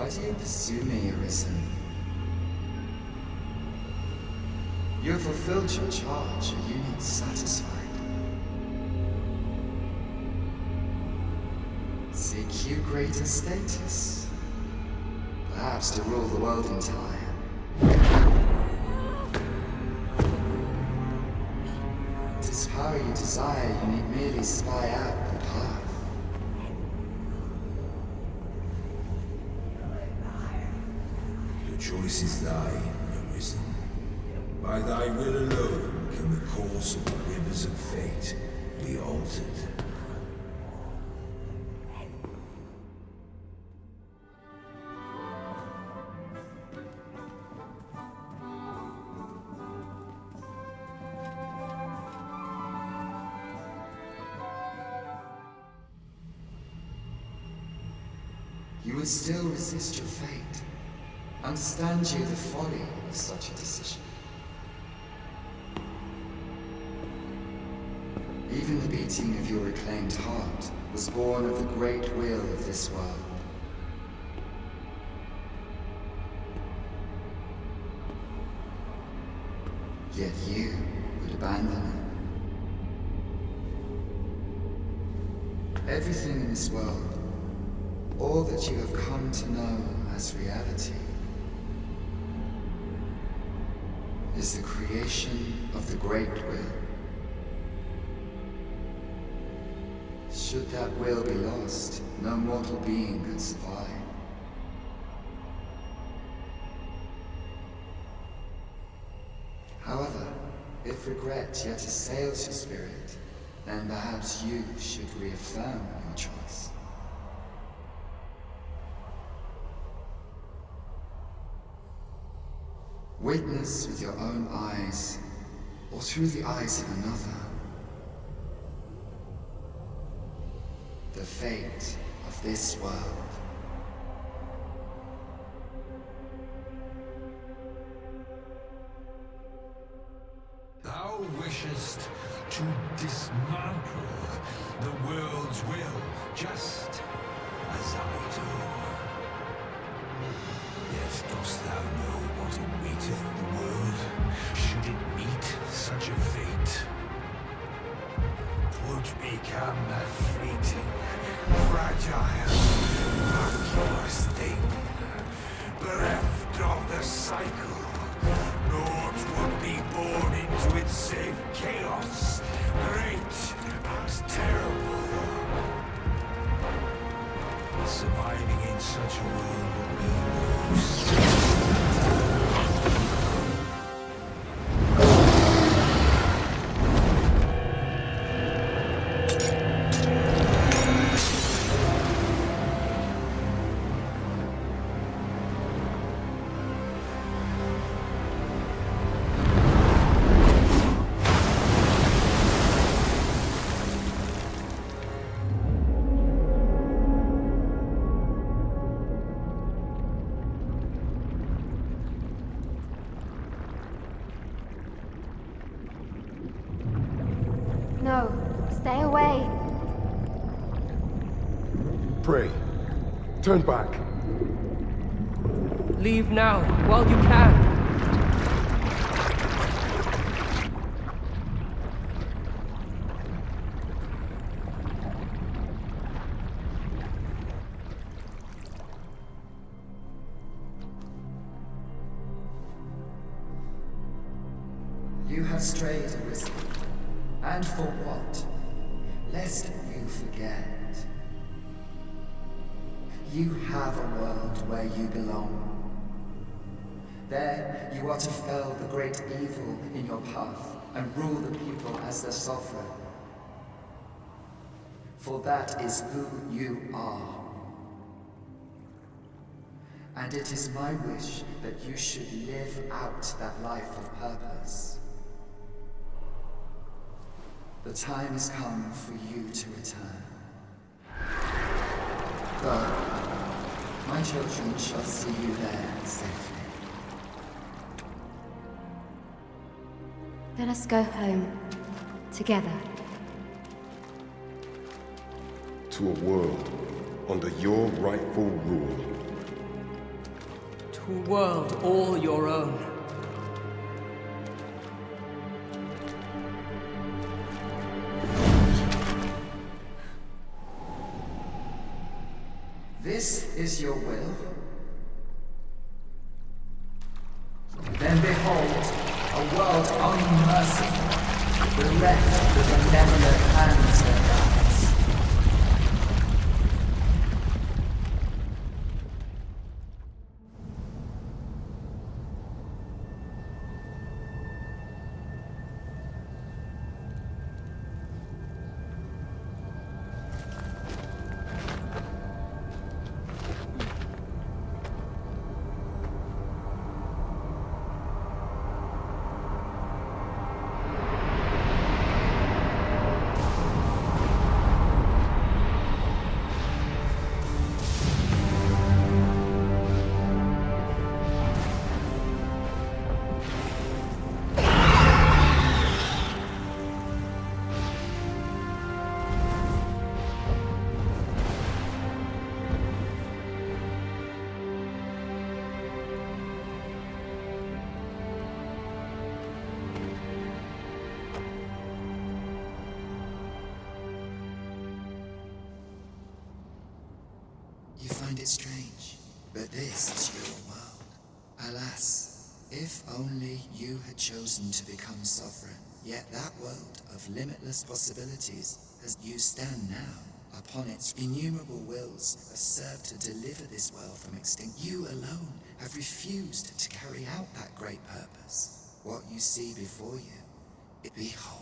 Why do you pursue me, Arisen? You have fulfilled your charge, are you not satisfied? Seek you greater status? Perhaps to rule the world entire. It is power you desire, you need merely spy out the path. Your choice is thine, Arisen. By thy will alone can the course of the rivers of fate be altered. You would still resist your fate. Understand you the folly of such a decision. Even the beating of your reclaimed heart was born of the great will of this world. Yet you would abandon it. Everything in this world, all that you have come to know as reality, is the creation of the great will. Should that will be lost, no mortal being could survive. However, if regret yet assails your spirit, then perhaps you should reaffirm your choice. Witness with your own eyes, or through the eyes of another, the fate of this world. Thou wishest to dismantle the world's will, just as I do. Yet dost thou know what awaiteth the world, should it meet such a fate? 'Twould become a fleeting, fragile, vacuous thing, bereft of the cycle. Naught would be born into it save chaos, great and terrible. Surviving in such a world would be no strength. No, stay away. Pray. Turn back. Leave now, while you can. You have strayed, Arisen. And for what? Lest you forget. You have a world where you belong. There you are to fell the great evil in your path and rule the people as their sovereign. For that is who you are. And it is my wish that you should live out that life of purpose. The time has come for you to return. Go. My children shall see you there safely. Let us go home. Together. To a world under your rightful rule. World all your own. This is your will? Then behold, a world unmerciful, bereft the benevolent hands of gods. You find it strange, but this is your world. Alas, if only you had chosen to become sovereign. Yet that world of limitless possibilities, as you stand now, upon its innumerable wills, have served to deliver this world from extinction. You alone have refused to carry out that great purpose. What you see before you, behold.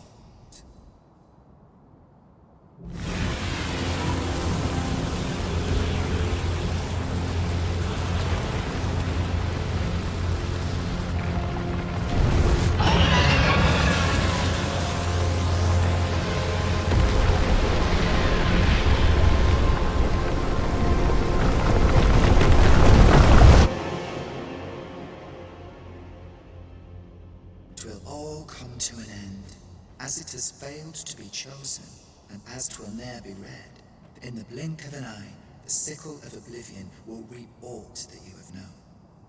Twill all come to an end, as it has failed to be chosen, and as 'twill ne'er be read. In the blink of an eye, the sickle of oblivion will reap aught that you have known.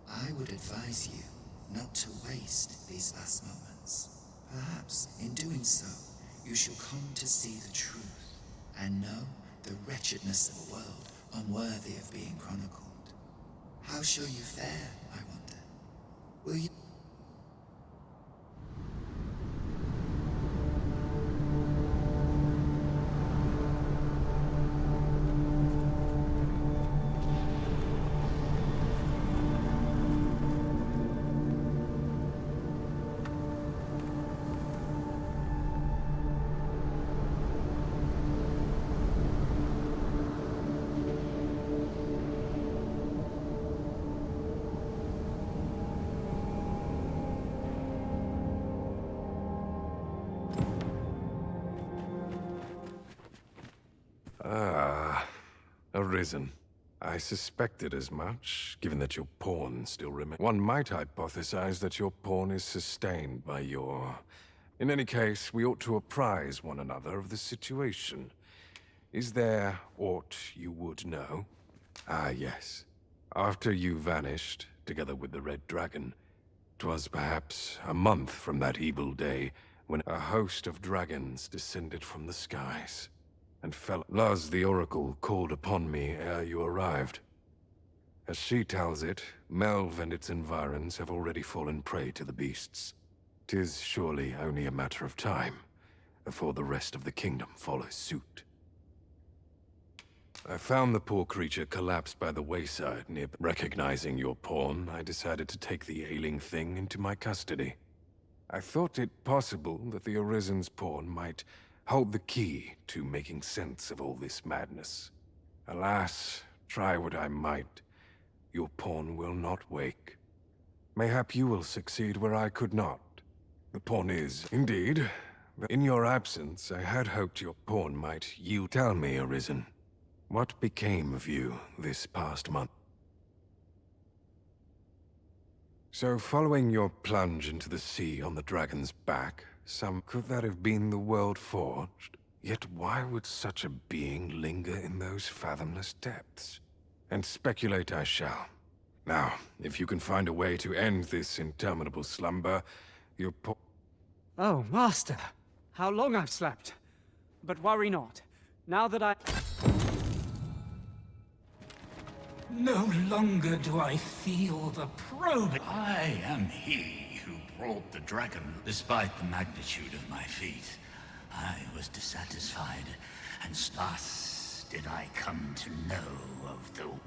I would advise you not to waste these last moments. Perhaps, in doing so, you shall come to see the truth, and know the wretchedness of a world unworthy of being chronicled. How shall you fare, I wonder? Will you... Arisen. I suspected as much, given that your pawn still remains. One might hypothesize that your pawn is sustained by your... In any case, we ought to apprise one another of the situation. Is there aught you would know? Ah, yes. After you vanished, together with the Red Dragon, 'twas perhaps a month from that evil day when a host of dragons descended from the skies and fell. Laz the Oracle called upon me ere you arrived. As she tells it, Melve and its environs have already fallen prey to the beasts. 'Tis surely only a matter of time before the rest of the kingdom follows suit. I found the poor creature collapsed by the wayside near. Recognizing your pawn, I decided to take the ailing thing into my custody. I thought it possible that the Arisen's pawn might hold the key to making sense of all this madness. Alas, try what I might, your pawn will not wake. Mayhap you will succeed where I could not. The pawn is, indeed. In your absence, I had hoped your pawn might yield. Tell me, Arisen, what became of you this past month? So, following your plunge into the sea on the dragon's back, could that have been the world forged? Yet why would such a being linger in those fathomless depths? And speculate I shall. Now, if you can find a way to end this interminable slumber, your Oh, Master! How long I've slept! But worry not. Now that I... No longer do I feel the probe. I am he who brought the dragon. Despite the magnitude of my feat, I was dissatisfied, and thus did I come to know of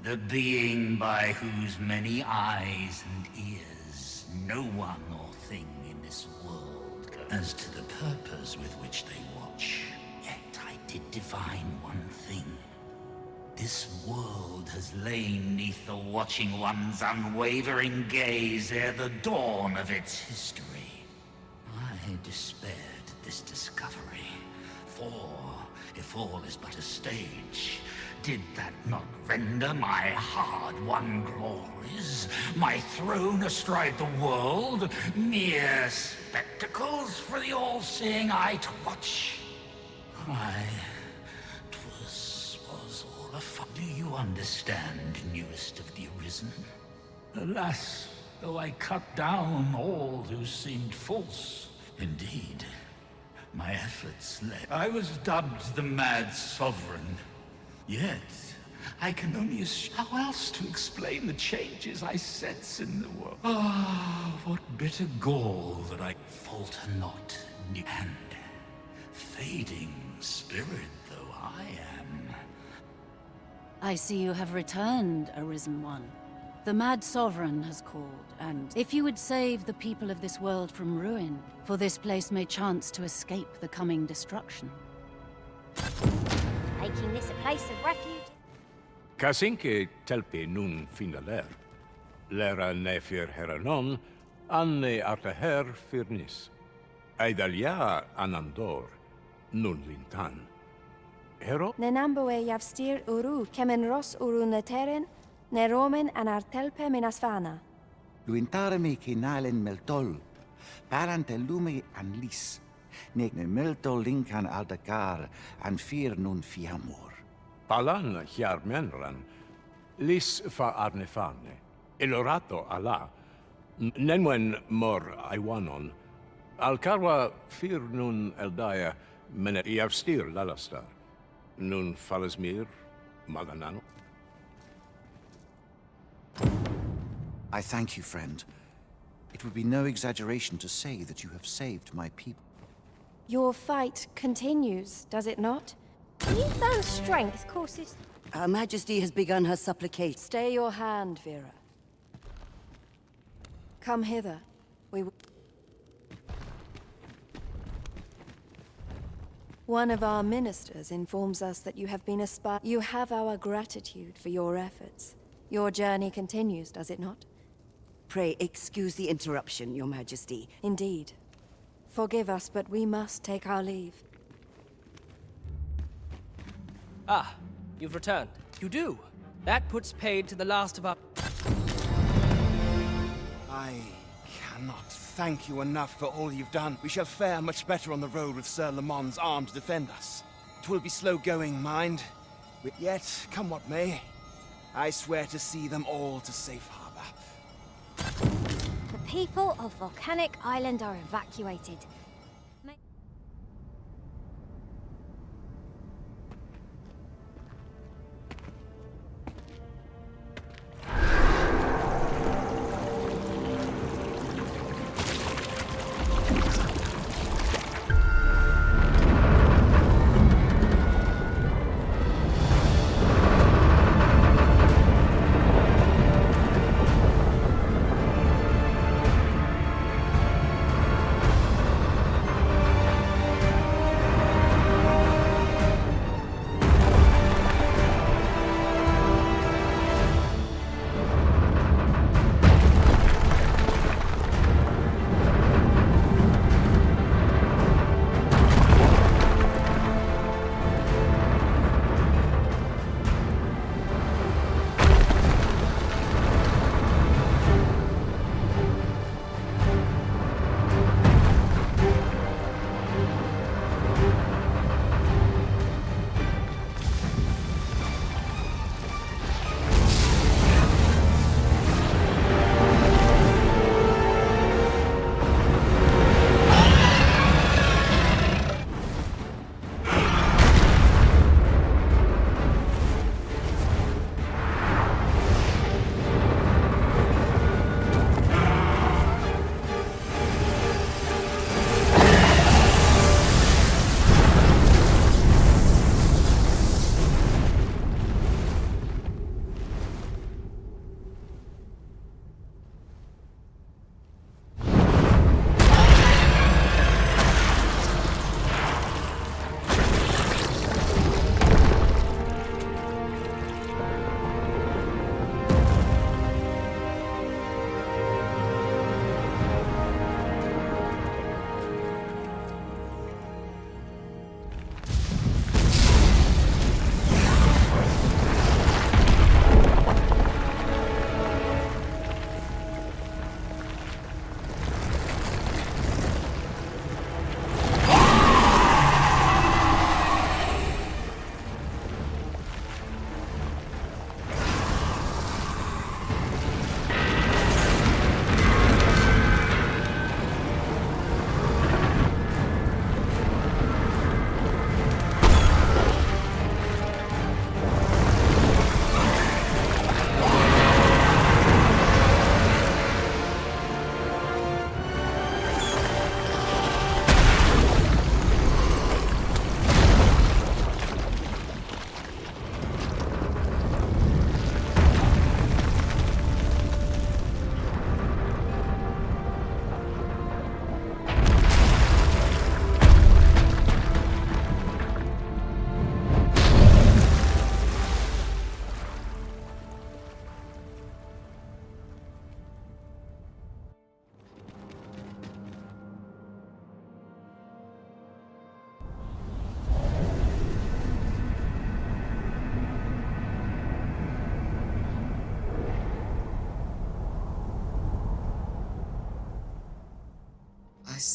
the being by whose many eyes and ears no one or thing in this world goes. As to the purpose with which they watch, yet I did divine one thing. This world has lain neath the watching one's unwavering gaze ere the dawn of its history. I despaired at this discovery, for if all is but a stage, did that not render my hard-won glories, my throne astride the world, mere spectacles for the all-seeing eye to watch? Was all a fun. Do you understand, newest of the Arisen? Alas, though I cut down all who seemed false, indeed, my efforts led. I was dubbed the Mad Sovereign. Yet, I can only assume how else to explain the changes I sense in the world. Ah, what bitter gall that I falter not, and fading spirit though I am. I see you have returned, Arisen One. The Mad Sovereign has called, and if you would save the people of this world from ruin, for this place may chance to escape the coming destruction. Making this a place of refuge. Casinque telpe nun finaler. Lera nefir heranon, anne artaher firnis. Aidalia anandor, nun lintan. Hero? Nenamboe yavstir uru kemen ros uru neteren, neromen an artelpe minasfana. Luintaremi kinalen meltol, parante lume an lis, neg ne meltol linkan aldagar, an fir nun fiamur. Palan hiarmenran, lis fa arnefane, elorato ala, nenwen mor aiwanon, alcarwa fir nun eldaya, mene iavstir lalastar, nun falasmir maganano. I thank you, friend. It would be no exaggeration to say that you have saved my people. Your fight continues, does it not? Newfound strength causes... Her Majesty has begun her supplication. Stay your hand, Vera. Come hither. We will... One of our ministers informs us that you have been You have our gratitude for your efforts. Your journey continues, does it not? Pray excuse the interruption, Your Majesty. Indeed. Forgive us, but we must take our leave. Ah, you've returned. You do. That puts paid to the last of our... I cannot thank you enough for all you've done. We shall fare much better on the road with Sir Lamont's arm to defend us. It will be slow going, mind. Yet, come what may, I swear to see them all to safe harbor. The people of Volcanic Island are evacuated.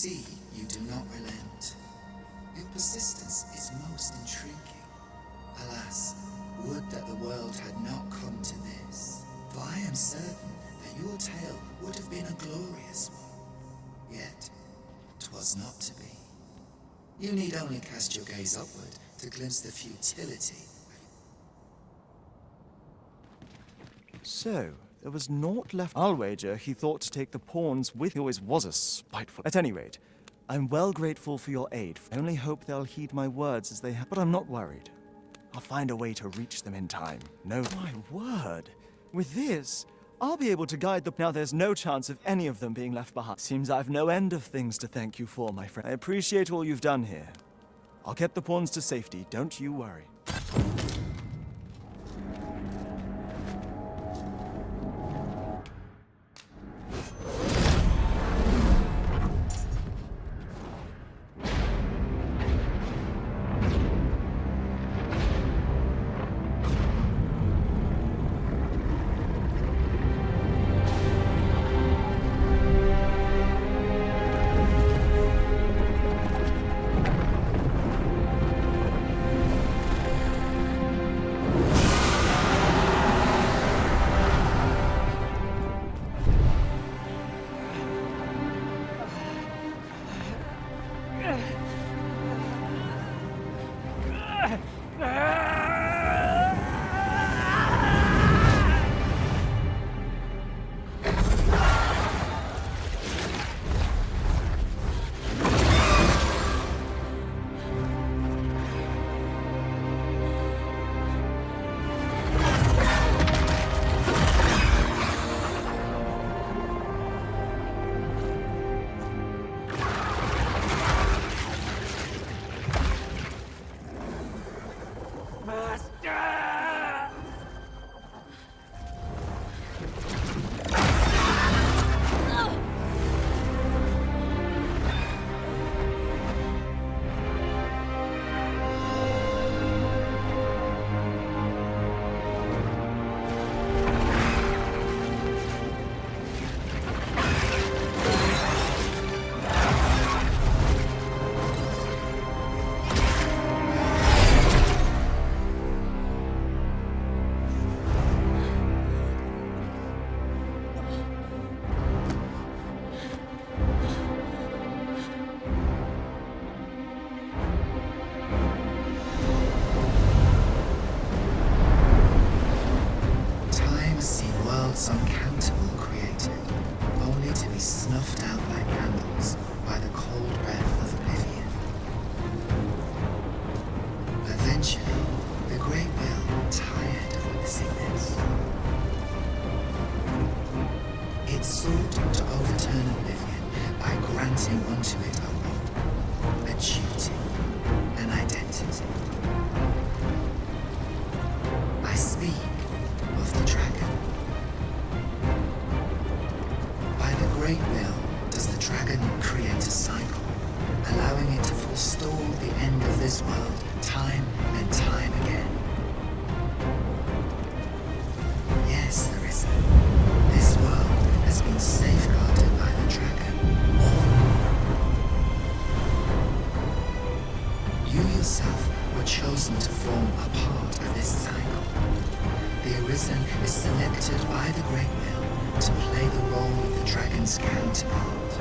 see you do not relent. Your persistence is most intriguing. Alas, would that the world had not come to this, for I am certain that your tale would have been a glorious one. Yet, 'twas not to be. You need only cast your gaze upward to glimpse the futility. So, there was naught left. I'll wager he thought to take the pawns with. He always was a spiteful. At any rate, I'm well grateful for your aid. I only hope they'll heed my words as they have. But I'm not worried. I'll find a way to reach them in time. No. My word. With this, I'll be able to guide the. Now there's no chance of any of them being left behind. Seems I've no end of things to thank you for, my friend. I appreciate all you've done here. I'll get the pawns to safety, don't you worry. Uncountable created, only to be snuffed out like candles by the cold breath of oblivion. Eventually, the Great Will tired of witnessing this. It sought to overturn oblivion by granting unto it a role, a duty, an identity. I speak of the dragon. Great will does the dragon create a cycle, allowing it to forestall the end of this world time and time again. Yes, Larissa, this world has been safeguarded by the dragon. You yourself were chosen to form a part of this cycle. The Arisen is selected by the Great Will to play the role of the dragon's counterpart.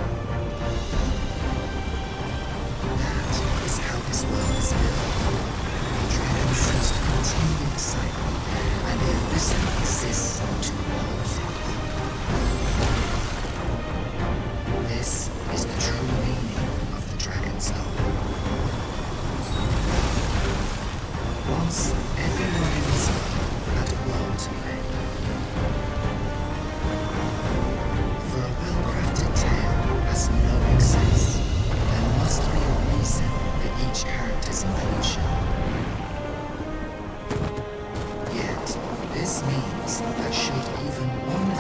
That is how this world is built. The dragon seeks to continue the cycle, and the Arisen exists to oppose it. This is the true meaning of the dragon's goal. Once, everyone in this world had a role to play. Has no excess. There must be a reason for each character's inclusion. Yet, this means that should even one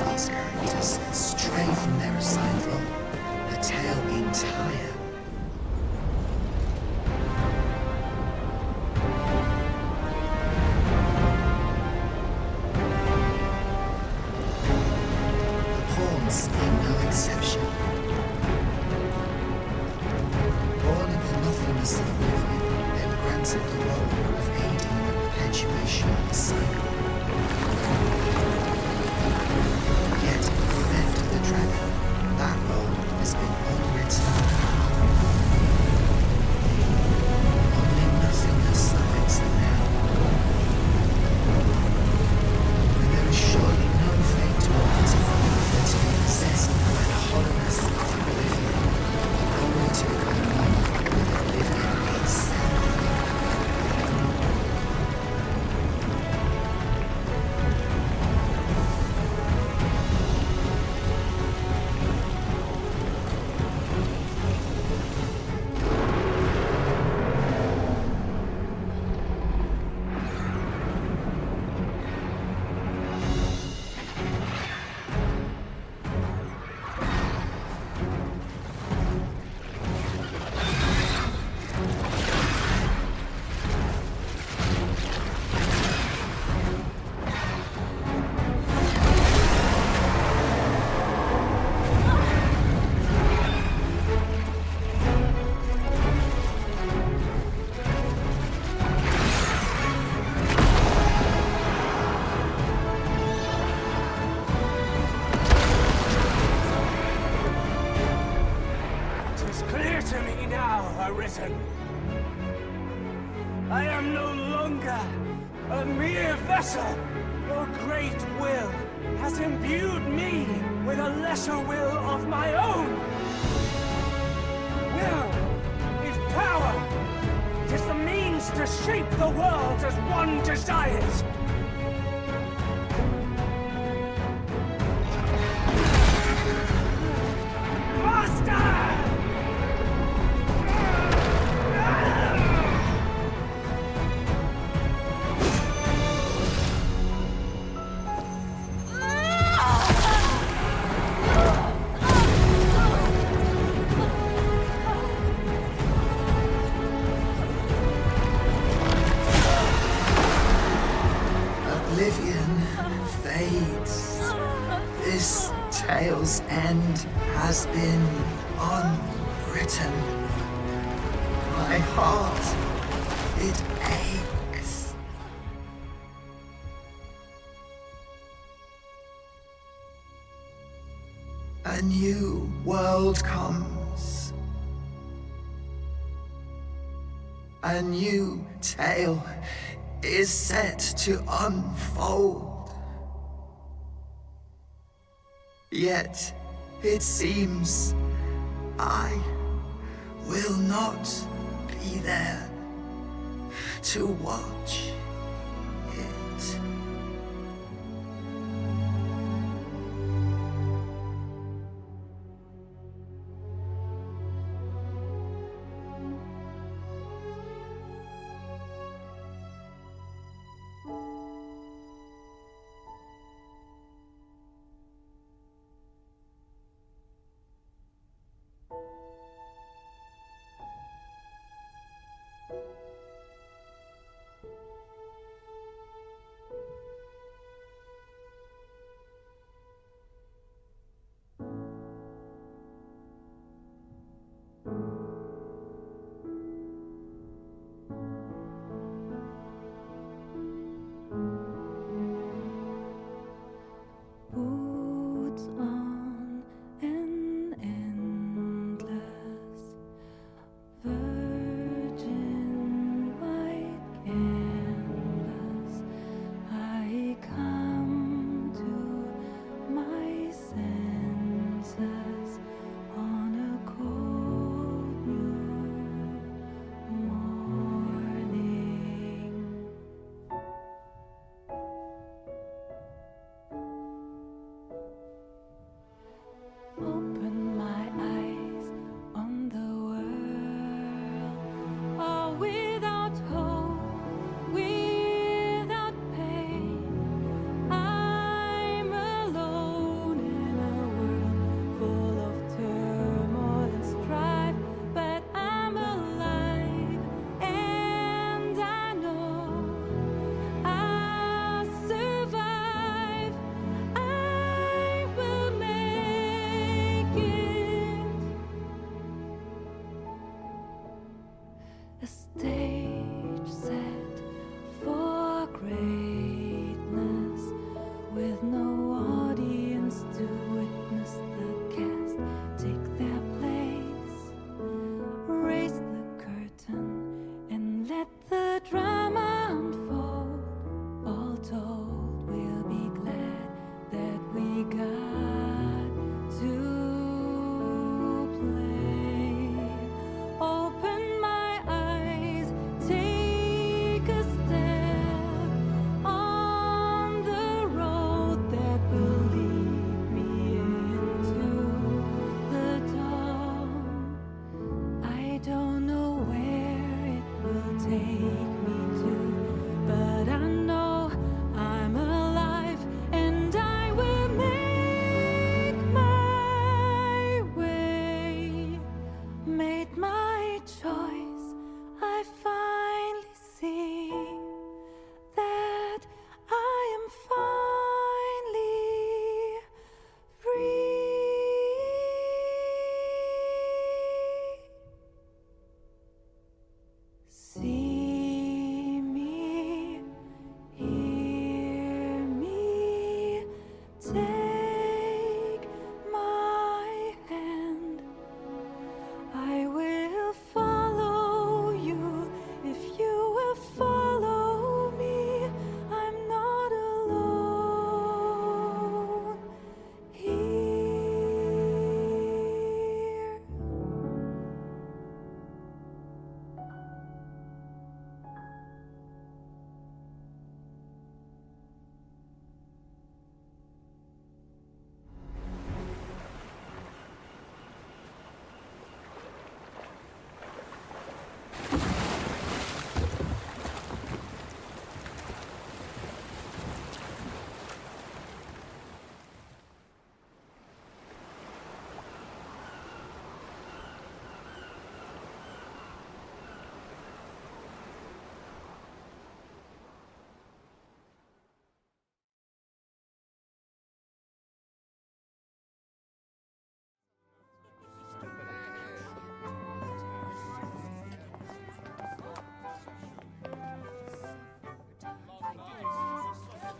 promise of oblivion, then granted the role of aiding in the perpetuation of the cycle. Yet, left of the dragon, that role has been unwritten. Only nothingness affects the now. And there is surely no fate more pitiful than to be possessed by the hollowness of oblivion, only to become one with oblivion itself. I am no longer a mere vessel. Your great will has imbued me with a lesser will of my own. Will is power. It is the means to shape the world as one desires. Oblivion fades. This tale's end has been unwritten. My heart, it aches. A new world comes. A new tale is set to unfold. Yet, it seems I will not be there to watch it. a state